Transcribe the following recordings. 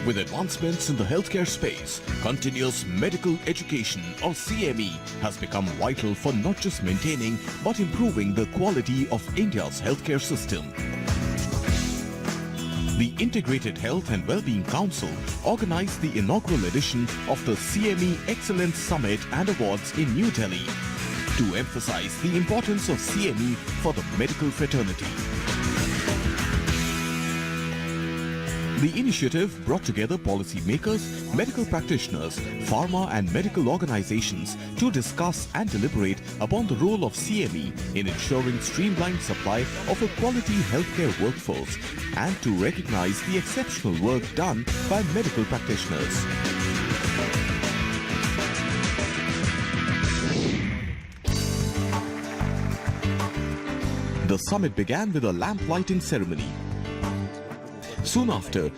With advancements in the healthcare space, continuous medical education or CME has become vital for not just maintaining but improving the quality of India's healthcare system. The Integrated Health and Wellbeing Council organized the inaugural edition of the CME Excellence Summit and Awards in New Delhi to emphasize the importance of CME for the medical fraternity. The initiative brought together policymakers, medical practitioners, pharma and medical organizations to discuss and deliberate upon the role of CME in ensuring streamlined supply of a quality healthcare workforce and to recognize the exceptional work done by medical practitioners. The summit began with a lamp lighting ceremony. Soon after,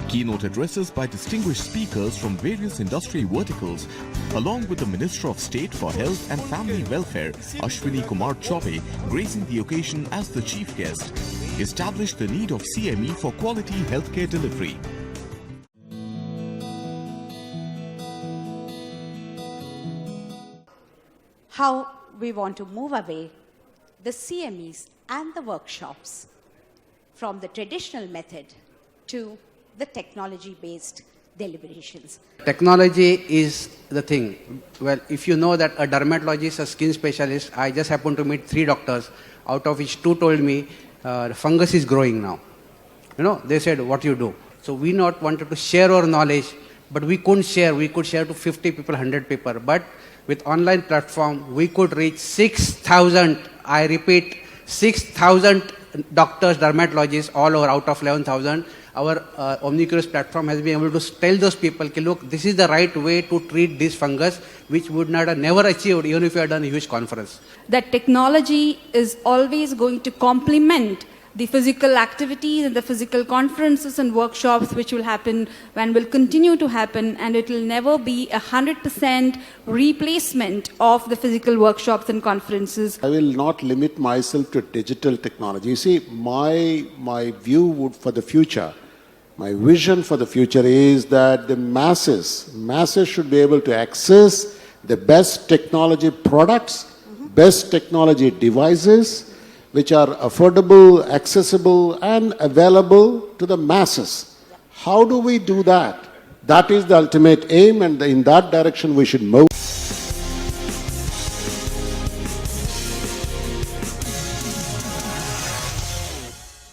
keynote addresses by distinguished speakers from various industry verticals, along with the Minister of State for Health and Family Welfare, Ashwini Kumar Chaubey, gracing the occasion as the chief guest, established the need of CME for quality healthcare delivery. How we want to move away the CMEs and the workshops from the traditional method to the technology-based deliberations. Technology is the thing. Well, if you know that a dermatologist, a skin specialist, I just happened to meet 3 doctors, out of which 2 told me fungus is growing now. You know, they said, what you do? So we not wanted to share our knowledge, but we couldn't share. We could share to 50 people, 100 people. But with online platform, we could reach 6,000, I repeat, 6,000 doctors, dermatologists all over out of 11,000. Our Omnicuris platform has been able to tell those people, look, this is the right way to treat this fungus, which would not have never achieved even if you had done a huge conference. That technology is always going to complement the physical activities and the physical conferences and workshops which will happen and will continue to happen, and it will never be 100% replacement of the physical workshops and conferences. I will not limit myself to digital technology. You see, my view for the future, my vision for the future is that the masses should be able to access the best technology products, best technology devices, which are affordable, accessible, and available to the masses. How do we do that? That is the ultimate aim, and in that direction we should move.